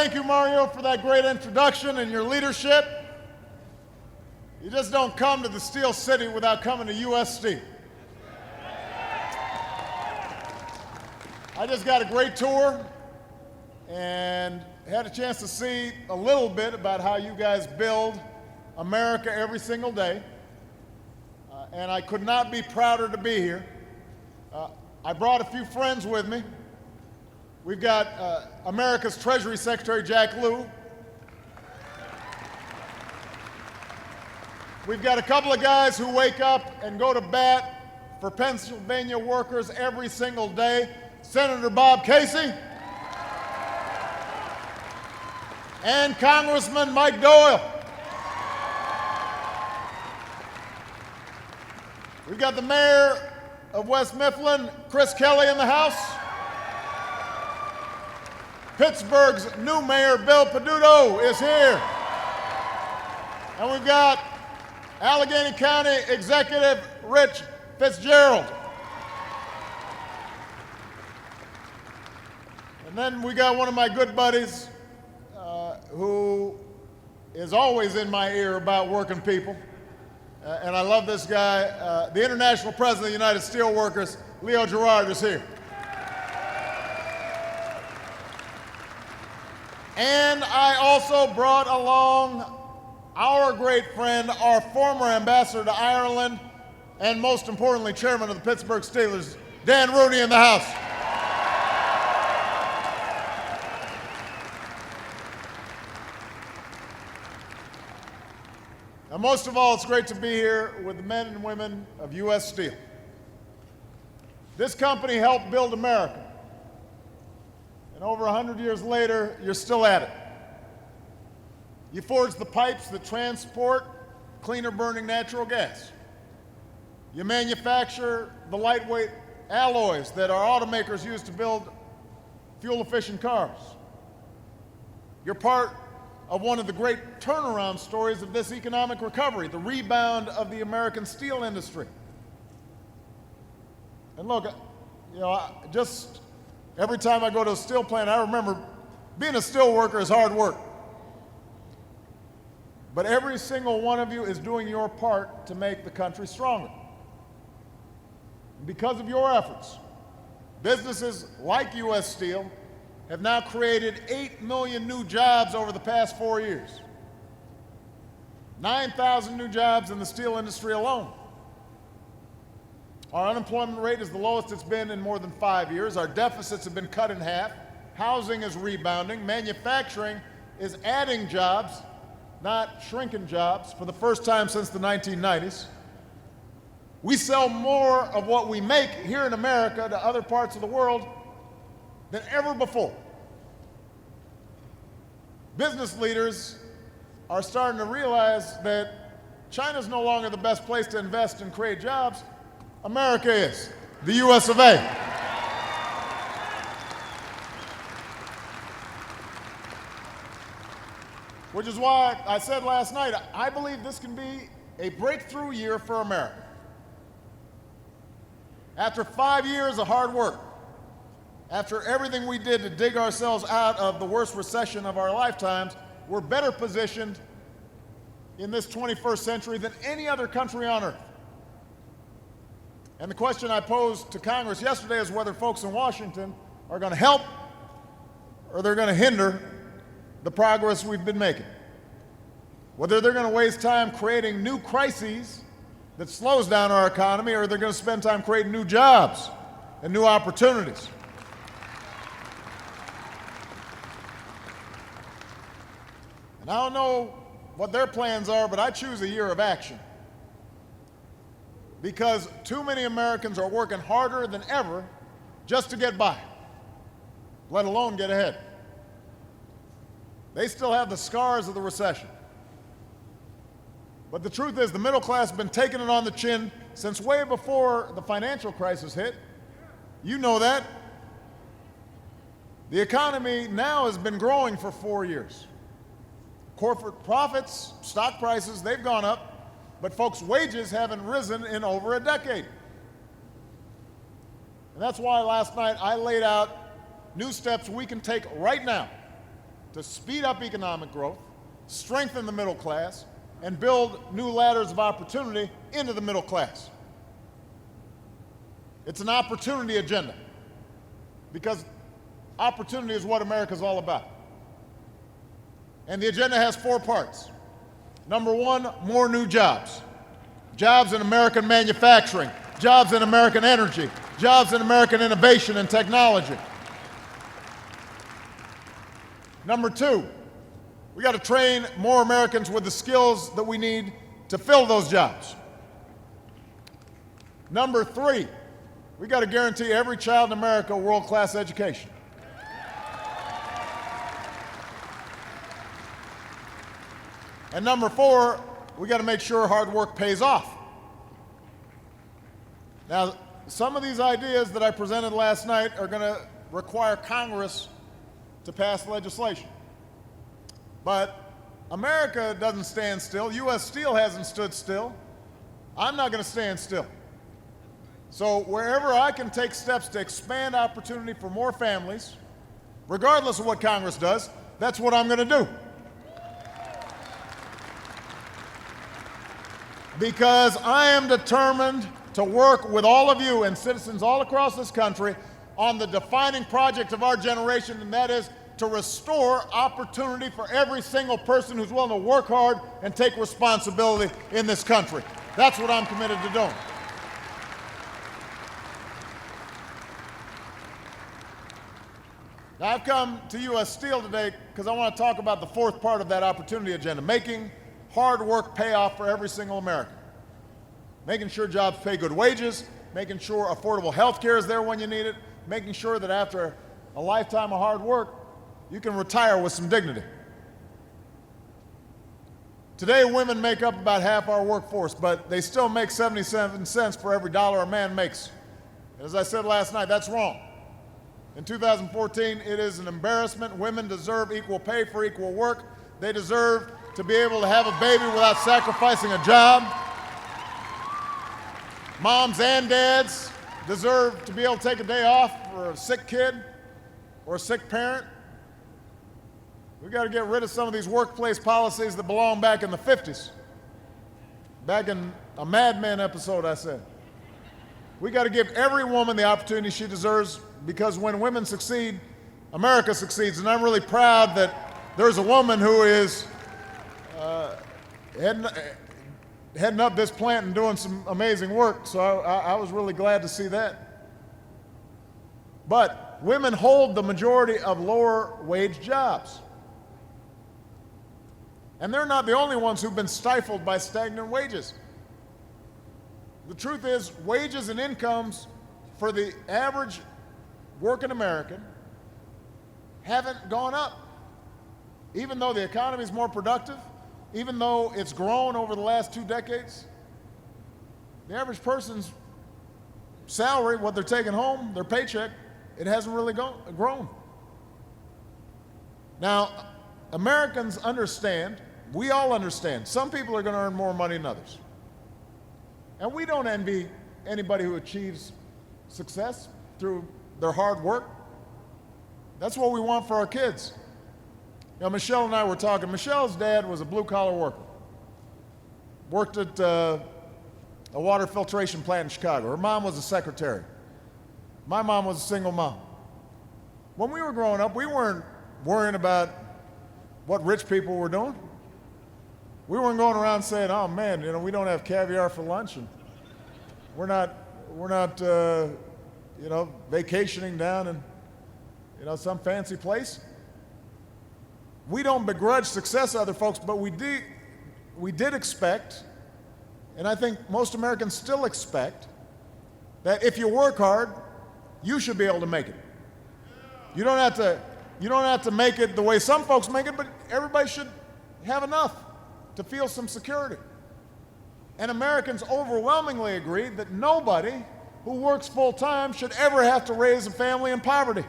thank you, Mario, for that great introduction and your leadership. You just don't come to the Steel City without coming to U.S. Steel. I just got a great tour and had a chance to see a little bit about how you guys build America every single day. And I could not be prouder to be here. I brought a few friends with me. We've got America's Treasury Secretary, Jack Lew. We've got a couple of guys who wake up and go to bat for Pennsylvania workers every single day. Senator Bob Casey and Congressman Mike Doyle. We've got the mayor of West Mifflin, Chris Kelly, in the House. Pittsburgh's new mayor, Bill Peduto, is here. And we've got Allegheny County Executive Rich Fitzgerald. And then we got one of my good buddies who is always in my ear about working people. And I love this guy. The International President of the United Steelworkers, Leo Gerard, is here. And I also brought along our great friend, our former ambassador to Ireland, and most importantly, chairman of the Pittsburgh Steelers, Dan Rooney, in the House. Now, most of all, it's great to be here with the men and women of U.S. Steel. This company helped build America. And over 100 years later, you're still at it. You forge the pipes that transport cleaner burning natural gas. You manufacture the lightweight alloys that our automakers use to build fuel-efficient cars. You're part of one of the great turnaround stories of this economic recovery, the rebound of the American steel industry. And look, just every time I go to a steel plant, I remember being a steel worker is hard work. But every single one of you is doing your part to make the country stronger. And because of your efforts, businesses like U.S. Steel have now created 8 million new jobs over the past 4 years. 9,000 new jobs in the steel industry alone. Our unemployment rate is the lowest it's been in more than 5 years. Our deficits have been cut in half. Housing is rebounding. Manufacturing is adding jobs, not shrinking jobs, for the first time since the 1990s. We sell more of what we make here in America to other parts of the world than ever before. Business leaders are starting to realize that China's no longer the best place to invest and create jobs. America is, the US of A. Which is why I said last night, I believe this can be a breakthrough year for America. After 5 years of hard work, after everything we did to dig ourselves out of the worst recession of our lifetimes, we're better positioned in this 21st century than any other country on earth. And the question I posed to Congress yesterday is whether folks in Washington are going to help or they're going to hinder the progress we've been making. Whether they're going to waste time creating new crises that slows down our economy, or they're going to spend time creating new jobs and new opportunities. And I don't know what their plans are, but I choose a year of action. Because too many Americans are working harder than ever just to get by, let alone get ahead. They still have the scars of the recession. But the truth is, the middle class has been taking it on the chin since way before the financial crisis hit. You know that. The economy now has been growing for 4 years. Corporate profits, stock prices, they've gone up, but folks' wages haven't risen in over a decade. And that's why last night I laid out new steps we can take right now to speed up economic growth, strengthen the middle class, and build new ladders of opportunity into the middle class. It's an opportunity agenda, because opportunity is what America's all about. And the agenda has 4 parts. Number 1, more new jobs. Jobs in American manufacturing, jobs in American energy, jobs in American innovation and technology. Number 2, we got to train more Americans with the skills that we need to fill those jobs. Number 3, we got to guarantee every child in America a world-class education. And number 4, we got to make sure hard work pays off. Now, some of these ideas that I presented last night are going to require Congress to pass legislation. But America doesn't stand still. U.S. Steel hasn't stood still. I'm not going to stand still. So wherever I can take steps to expand opportunity for more families, regardless of what Congress does, that's what I'm going to do. Because I am determined to work with all of you and citizens all across this country on the defining project of our generation, and that is to restore opportunity for every single person who's willing to work hard and take responsibility in this country. That's what I'm committed to doing. Now, I've come to U.S. Steel today because I want to talk about the 4th part of that opportunity agenda, making hard work pay off for every single American. Making sure jobs pay good wages, making sure affordable health care is there when you need it, making sure that after a lifetime of hard work, you can retire with some dignity. Today, women make up about half our workforce, but they still make 77 cents for every dollar a man makes. As I said last night, that's wrong. In 2014, it is an embarrassment. Women deserve equal pay for equal work. They deserve to be able to have a baby without sacrificing a job. Moms and dads deserve to be able to take a day off for a sick kid or a sick parent. We've got to get rid of some of these workplace policies that belong back in the 50s. Back in a Mad Men episode, I said. We got to give every woman the opportunity she deserves, because when women succeed, America succeeds. And I'm really proud that there's a woman who is heading up this plant and doing some amazing work, so I was really glad to see that. But women hold the majority of lower wage jobs. And they're not the only ones who've been stifled by stagnant wages. The truth is, wages and incomes for the average working American haven't gone up. Even though the economy is more productive, even though it's grown over the last 2 decades, the average person's salary, what they're taking home, their paycheck, it hasn't really grown. Now, Americans understand, we all understand, some people are going to earn more money than others. And we don't envy anybody who achieves success through their hard work. That's what we want for our kids. You know, Michelle and I were talking. Michelle's dad was a blue-collar worker. Worked at a water filtration plant in Chicago. Her mom was a secretary. My mom was a single mom. When we were growing up, we weren't worrying about what rich people were doing. We weren't going around saying, "Oh man, you know, we don't have caviar for lunch, and we're not, vacationing down in, some fancy place." We don't begrudge success of other folks, but we did expect, and I think most Americans still expect, that if you work hard, you should be able to make it. You don't have to make it the way some folks make it, but everybody should have enough to feel some security. And Americans overwhelmingly agree that nobody who works full-time should ever have to raise a family in poverty.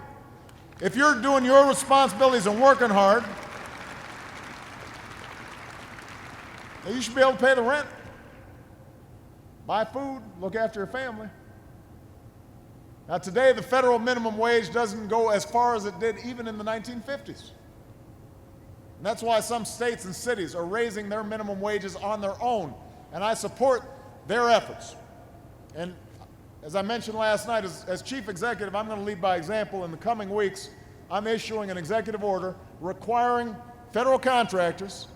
If you're doing your responsibilities and working hard, you should be able to pay the rent, buy food, look after your family. Now today, the federal minimum wage doesn't go as far as it did even in the 1950s. And that's why some states and cities are raising their minimum wages on their own. And I support their efforts. And as I mentioned last night, as chief executive, I'm going to lead by example. In the coming weeks, I'm issuing an executive order requiring federal contractors,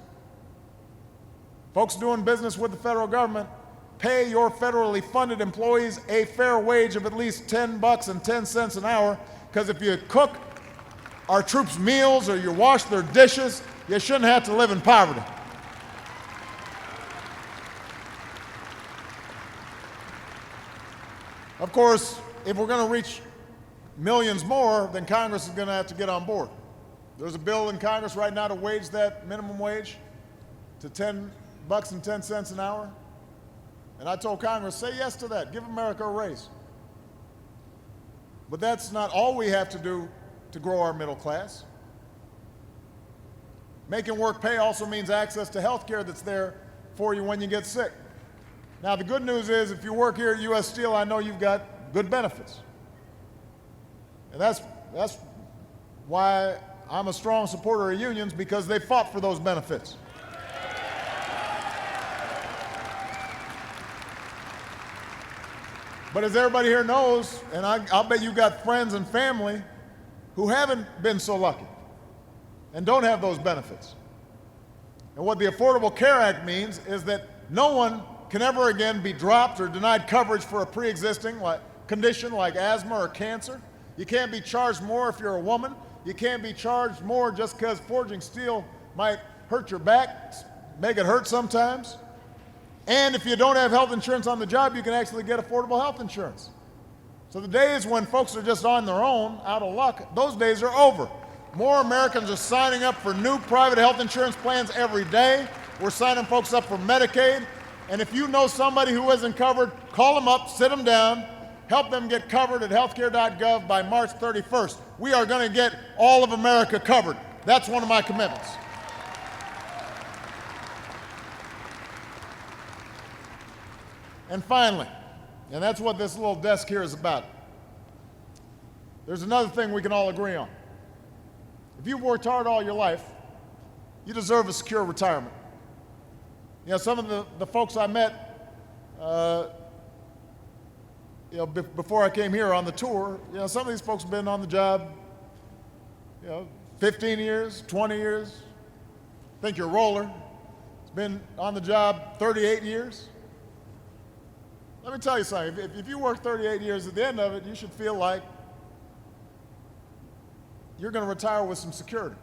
folks doing business with the federal government, pay your federally funded employees a fair wage of at least $10.10 an hour, because if you cook our troops' meals or you wash their dishes, you shouldn't have to live in poverty. Of course, if we're going to reach millions more, then Congress is going to have to get on board. There's a bill in Congress right now to wage that minimum wage to $10.10 an hour. And I told Congress, say yes to that. Give America a raise. But that's not all we have to do to grow our middle class. Making work pay also means access to health care that's there for you when you get sick. Now, the good news is if you work here at U.S. Steel, I know you've got good benefits. And that's why I'm a strong supporter of unions, because they fought for those benefits. But as everybody here knows, and I'll bet you've got friends and family who haven't been so lucky and don't have those benefits. And what the Affordable Care Act means is that no one can ever again be dropped or denied coverage for a pre-existing condition like asthma or cancer. You can't be charged more if you're a woman. You can't be charged more just because forging steel might hurt your back, make it hurt sometimes. And if you don't have health insurance on the job, you can actually get affordable health insurance. So the days when folks are just on their own, out of luck, those days are over. More Americans are signing up for new private health insurance plans every day. We're signing folks up for Medicaid. And if you know somebody who isn't covered, call them up, sit them down, help them get covered at healthcare.gov by March 31st. We are going to get all of America covered. That's one of my commitments. And finally, and that's what this little desk here is about, there's another thing we can all agree on. If you've worked hard all your life, you deserve a secure retirement. You know, some of the folks I met, before I came here on the tour, some of these folks have been on the job, 15 years, 20 years. I think your roller has been on the job 38 years. Let me tell you something. If you work 38 years, at the end of it, you should feel like you're going to retire with some security.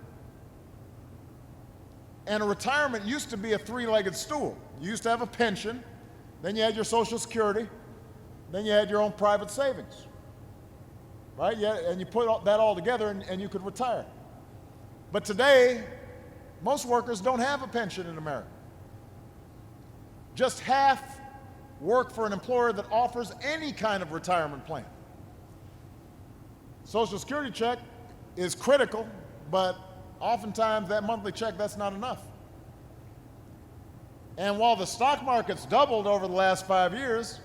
And a retirement used to be a three-legged stool. You used to have a pension, then you had your Social Security, then you had your own private savings, right? And you put that all together and you could retire. But today, most workers don't have a pension in America. Just half work for an employer that offers any kind of retirement plan. Social Security check is critical, but oftentimes that monthly check, that's not enough. And while the stock market's doubled over the last 5 years,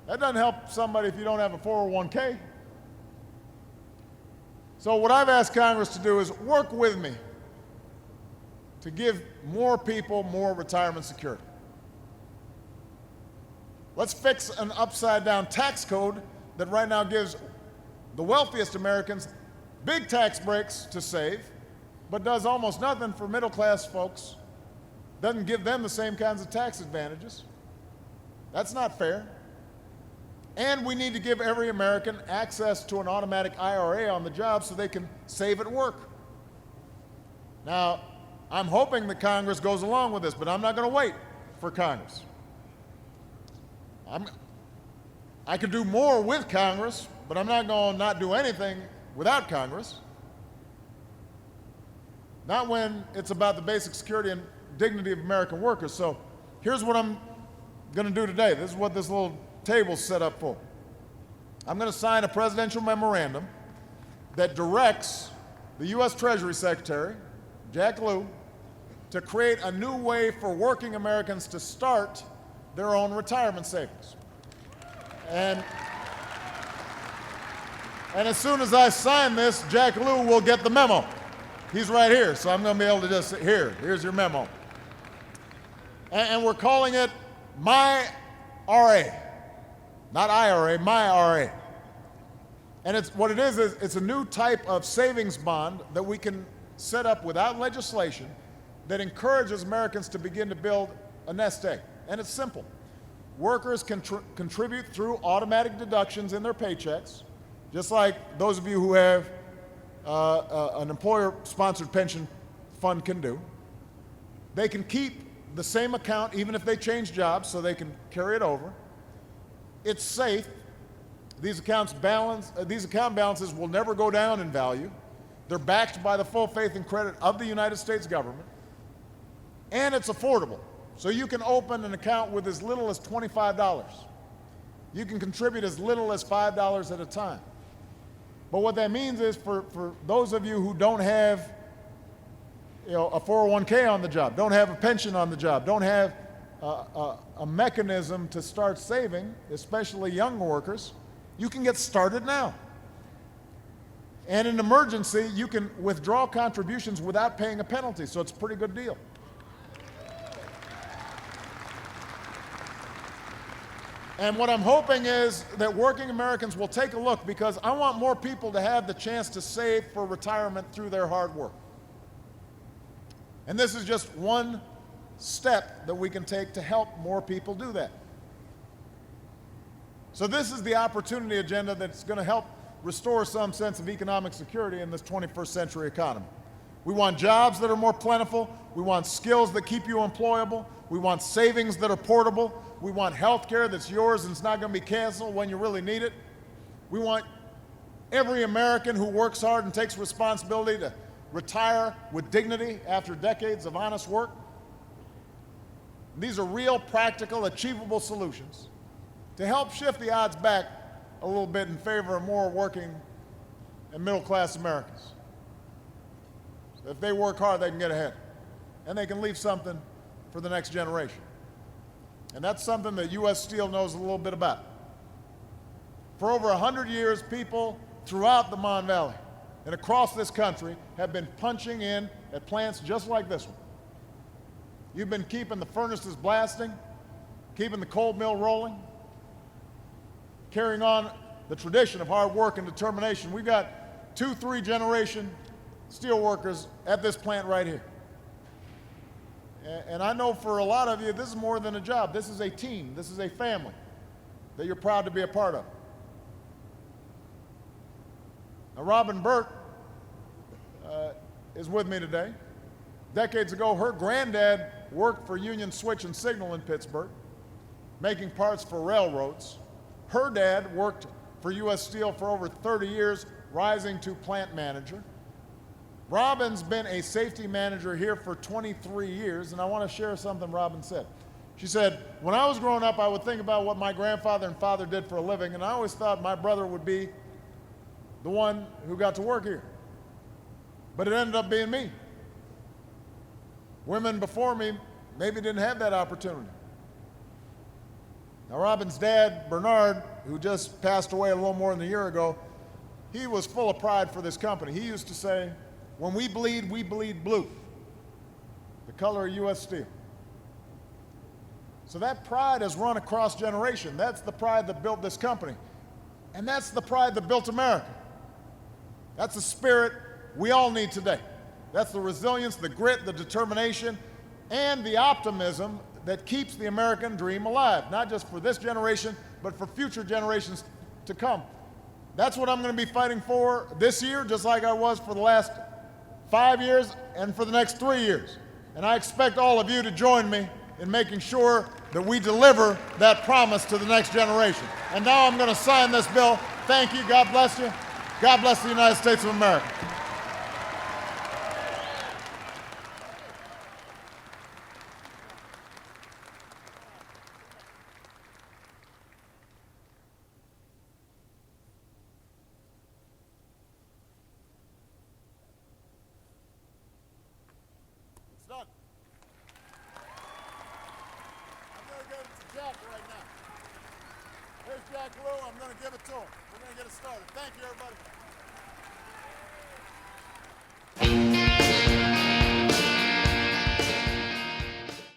that doesn't help somebody if you don't have a 401k. So what I've asked Congress to do is work with me to give more people more retirement security. Let's fix an upside-down tax code that right now gives the wealthiest Americans big tax breaks to save, but does almost nothing for middle-class folks, doesn't give them the same kinds of tax advantages. That's not fair. And we need to give every American access to an automatic IRA on the job so they can save at work. Now, I'm hoping that Congress goes along with this, but I'm not going to wait for Congress. I could do more with Congress, but I'm not going to not do anything without Congress. Not when it's about the basic security and dignity of American workers. So here's what I'm going to do today. This is what this little table's set up for. I'm going to sign a presidential memorandum that directs the U.S. Treasury Secretary, Jack Lew, to create a new way for working Americans to start their own retirement savings. And as soon as I sign this, Jack Lew will get the memo. He's right here, so I'm going to be able to just say, here's your memo. And we're calling it My RA. Not IRA, My RA. And what it is it's a new type of savings bond that we can set up without legislation that encourages Americans to begin to build a nest egg. And it's simple. Workers can contribute through automatic deductions in their paychecks, just like those of you who have an employer-sponsored pension fund can do. They can keep the same account even if they change jobs, so they can carry it over. It's safe. These account balances will never go down in value. They're backed by the full faith and credit of the United States government. And it's affordable. So you can open an account with as little as $25. You can contribute as little as $5 at a time. But what that means is for those of you who don't have a 401k on the job, don't have a pension on the job, don't have a mechanism to start saving, especially young workers, you can get started now. And in an emergency, you can withdraw contributions without paying a penalty, so it's a pretty good deal. And what I'm hoping is that working Americans will take a look, because I want more people to have the chance to save for retirement through their hard work. And this is just one step that we can take to help more people do that. So this is the opportunity agenda that's going to help restore some sense of economic security in this 21st century economy. We want jobs that are more plentiful. We want skills that keep you employable. We want savings that are portable. We want health care that's yours and it's not going to be canceled when you really need it. We want every American who works hard and takes responsibility to retire with dignity after decades of honest work. These are real, practical, achievable solutions to help shift the odds back a little bit in favor of more working and middle-class Americans. So if they work hard, they can get ahead, and they can leave something for the next generation. And that's something that U.S. Steel knows a little bit about. For over 100 years, people throughout the Mon Valley and across this country have been punching in at plants just like this one. You've been keeping the furnaces blasting, keeping the cold mill rolling, carrying on the tradition of hard work and determination. We've got 2-3 generation steel workers at this plant right here. And I know for a lot of you, this is more than a job. This is a team. This is a family that you're proud to be a part of. Now, Robin Burke is with me today. Decades ago, her granddad worked for Union Switch and Signal in Pittsburgh, making parts for railroads. Her dad worked for U.S. Steel for over 30 years, rising to plant manager. Robin's been a safety manager here for 23 years, and I want to share something Robin said. She said, when I was growing up, I would think about what my grandfather and father did for a living, and I always thought my brother would be the one who got to work here. But it ended up being me. Women before me maybe didn't have that opportunity. Now, Robin's dad, Bernard, who just passed away a little more than a year ago, he was full of pride for this company. He used to say, when we bleed blue, the color of U.S. Steel. So that pride has run across generation. That's the pride that built this company. And that's the pride that built America. That's the spirit we all need today. That's the resilience, the grit, the determination, and the optimism that keeps the American dream alive, not just for this generation, but for future generations to come. That's what I'm going to be fighting for this year, just like I was for the last 5 years and for the next 3 years. And I expect all of you to join me in making sure that we deliver that promise to the next generation. And now I'm going to sign this bill. Thank you. God bless you. God bless the United States of America. It's done. I'm going to give it to Jack right now. Here's Jack Lou. I'm going to give it to him. We're going to get it started.